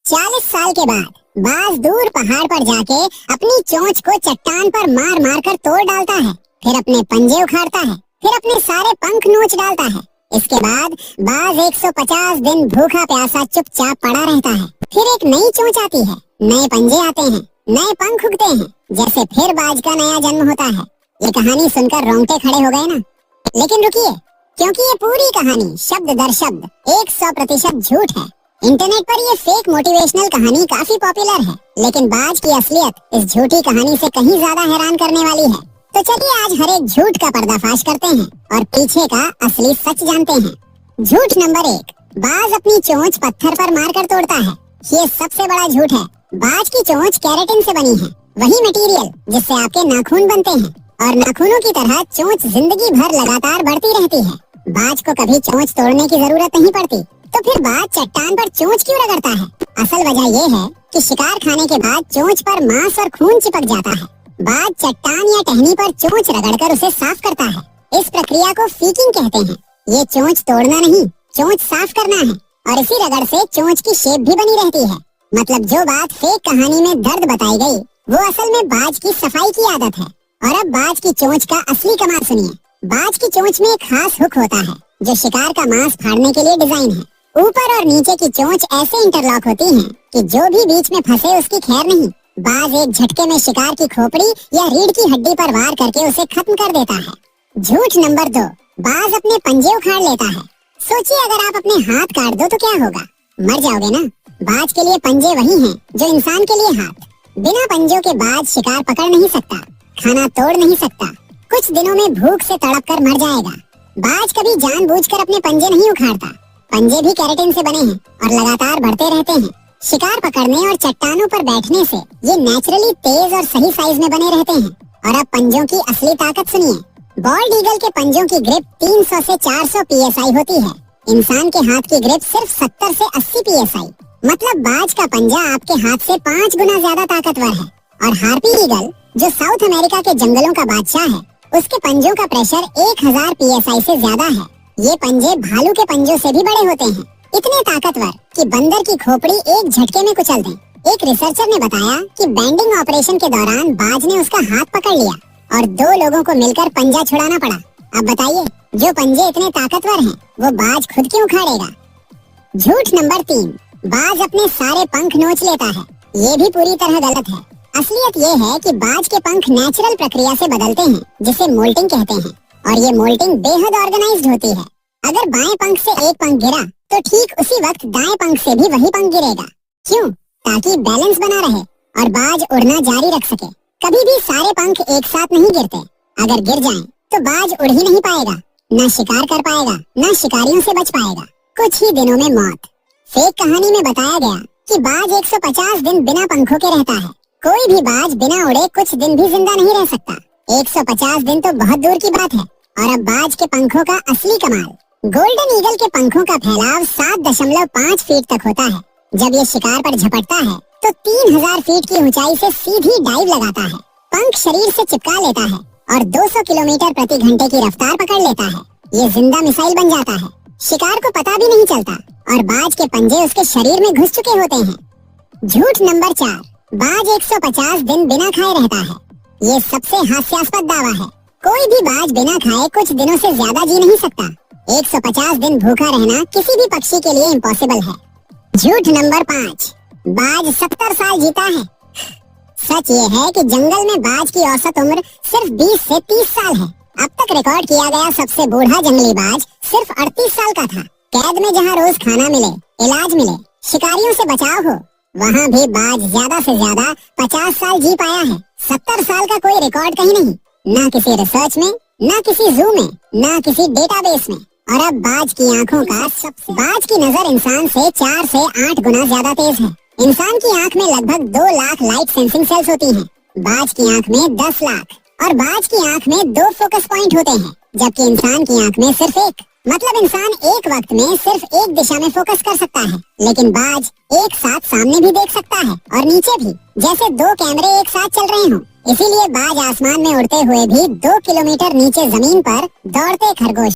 40 साल के बाद बाज दूर पहाड़ पर जाके अपनी चोंच को चट्टान पर मार मार कर तोड़ डालता है, फिर अपने पंजे उखाड़ता है, फिर अपने सारे पंख नोच डालता है। इसके बाद बाज 150 दिन भूखा प्यासा चुपचाप पड़ा रहता है। फिर एक नई चोंच आती है, नए पंजे आते हैं, नए पंख उगते हैं, जैसे फिर बाज का नया जन्म होता है। ये कहानी सुनकर रोंगटे खड़े हो गए ना? लेकिन रुकिए, क्योंकि ये पूरी कहानी शब्द दर शब्द 100% झूठ है। इंटरनेट पर ये फेक मोटिवेशनल कहानी काफी पॉपुलर है, लेकिन बाज की असलियत इस झूठी कहानी से कहीं ज्यादा हैरान करने वाली है। तो चलिए आज हर एक झूठ का पर्दाफाश करते हैं और पीछे का असली सच जानते हैं। झूठ नंबर 1, बाज अपनी चोंच पत्थर पर मारकर तोड़ता है। ये सबसे बड़ा झूठ है। बाज की चोंच केराटिन से बनी है, वही मटेरियल जिससे आपके नाखून बनते हैं, और नाखूनों की तरह चोंच जिंदगी भर लगातार बढ़ती रहती है। बाज को कभी चोंच तोड़ने की जरूरत नहीं पड़ती, तो फिर बाज चट्टान पर चोंच क्यों रगड़ता है? असल वजह ये है कि शिकार खाने के बाद चोंच पर मांस और खून चिपक जाता है। बाज चट्टान या टहनी पर चोंच रगड़कर उसे साफ करता है। इस प्रक्रिया को फीकिंग कहते हैं। ये चोंच तोड़ना नहीं, चोंच साफ करना है, और इसी रगड़ से चोंच की शेप भी बनी रहती है। मतलब जो बात फेक कहानी में दर्द बताई गई, वो असल में बाज की सफाई की आदत है। और अब बाज की चोंच का असली कमाल सुनिए। बाज की चोंच में एक खास हुक होता है, जो शिकार का मांस फाड़ने के लिए डिजाइन है। ऊपर और नीचे की चोंच ऐसे इंटरलॉक होती हैं कि जो भी बीच में फंसे उसकी खैर नहीं। बाज एक झटके में शिकार की खोपड़ी या रीढ़ की हड्डी पर वार करके उसे खत्म कर देता है। झूठ नंबर 2, बाज अपने पंजे उखाड़ लेता है। सोचिए, अगर आप अपने हाथ काट दो तो क्या होगा? मर जाओगे ना। बाज के लिए पंजे वही हैं जो इंसान के लिए हाथ। बिना पंजों के बाज शिकार पकड़ नहीं सकता, खाना तोड़ नहीं सकता, कुछ दिनों में भूख से तड़प कर मर जाएगा। बाज कभी जानबूझकर अपने पंजे नहीं उखाड़ता। पंजे भी केराटिन से बने हैं और लगातार बढ़ते रहते हैं। शिकार पकड़ने और चट्टानों पर बैठने से ये नेचुरली तेज और सही साइज में बने रहते हैं। और अब पंजों की असली ताकत सुनिए। बॉल्ड ईगल के पंजों की ग्रिप 300 से 400 PSI होती है। इंसान के हाथ की ग्रिप सिर्फ 70 से 80 PSI। मतलब बाज का पंजा आपके हाथ से 5 गुना ज्यादा ताकतवर है। और हार्पी ईगल, जो साउथ अमेरिका के जंगलों का बादशाह है, उसके पंजों का प्रेशर 1000 PSI से ज्यादा है। ये पंजे भालू के पंजों से भी बड़े होते हैं, इतने ताकतवर कि बंदर की खोपड़ी एक झटके में कुचल दें। एक रिसर्चर ने बताया कि बैंडिंग ऑपरेशन के दौरान बाज ने उसका हाथ पकड़ लिया और 2 लोगों को मिलकर पंजा छुड़ाना पड़ा। अब बताइए, जो पंजे इतने ताकतवर हैं, वो बाज खुद क्यों उखाड़ेगा? झूठ नंबर 3, बाज अपने सारे पंख नोच लेता है। ये भी पूरी तरह गलत है। असलियत ये है कि बाज के पंख नेचुरल प्रक्रिया से बदलते हैं, जिसे मोल्टिंग कहते हैं। और ये मोल्टिंग बेहद ऑर्गेनाइज्ड होती है। अगर बाएं पंख से एक पंख गिरा, तो ठीक उसी वक्त दाएं पंख से भी वही पंख गिरेगा। क्यों? ताकि बैलेंस बना रहे और बाज उड़ना जारी रख सके। कभी भी सारे पंख एक साथ नहीं गिरते। अगर गिर जाएं, तो बाज उड़ ही नहीं पाएगा, न शिकार कर पाएगा, न शिकारियों से बच पाएगा। कुछ ही दिनों में मौत। फेक कहानी में बताया गया कि बाज 150 दिन बिना पंखों के रहता है। कोई भी बाज बिना उड़े कुछ दिन भी जिंदा नहीं रह सकता। 150 दिन तो बहुत दूर की बात है। और अब बाज के पंखों का असली कमाल। गोल्डन ईगल के पंखों का फैलाव 7.5 फीट तक होता है। जब ये शिकार पर झपटता है, तो 3000 फीट की ऊंचाई से सीधी डाइव लगाता है। पंख शरीर से चिपका लेता है और 200 किलोमीटर प्रति घंटे की रफ्तार पकड़ लेता है। ये जिंदा मिसाइल बन जाता है। शिकार को पता भी नहीं चलता और बाज के पंजे उसके शरीर में घुस चुके होते हैं। झूठ नंबर 4, बाज 150 दिन बिना खाए रहता है। ये सबसे हास्यास्पद दावा है। कोई भी बाज बिना खाए कुछ दिनों से ज्यादा जी नहीं सकता। 150 दिन भूखा रहना किसी भी पक्षी के लिए इम्पॉसिबल है। झूठ नंबर 5, बाज 70 साल जीता है। सच ये है कि जंगल में बाज की औसत उम्र सिर्फ 20 से 30 साल है। अब तक रिकॉर्ड किया गया सबसे बूढ़ा जंगली बाज सिर्फ 38 साल का था। कैद में जहाँ रोज खाना मिले, इलाज मिले, शिकारियों से बचाव हो, वहाँ भी बाज ज्यादा से ज्यादा 50 साल जी पाया है। 70 साल का कोई रिकॉर्ड कहीं नहीं, ना किसी रिसर्च में, ना किसी जू में, ना किसी डेटाबेस में। और अब बाज की आंखों का बाज की नजर इंसान से 4 से 8 गुना ज्यादा तेज है। इंसान की आंख में लगभग 2 लाख लाइट सेंसिंग सेल्स होती हैं। बाज की आंख में 10 लाख। और बाज की आंख में 2 फोकस पॉइंट होते हैं, जबकि इंसान की आंख में सिर्फ 1। मतलब इंसान एक वक्त में सिर्फ एक दिशा में फोकस कर सकता है, लेकिन बाज एक साथ सामने भी देख सकता है और नीचे भी, जैसे 2 कैमरे एक साथ चल रहे हों। इसीलिए बाज आसमान में उड़ते हुए भी 2 किलोमीटर नीचे जमीन पर दौड़ते खरगोश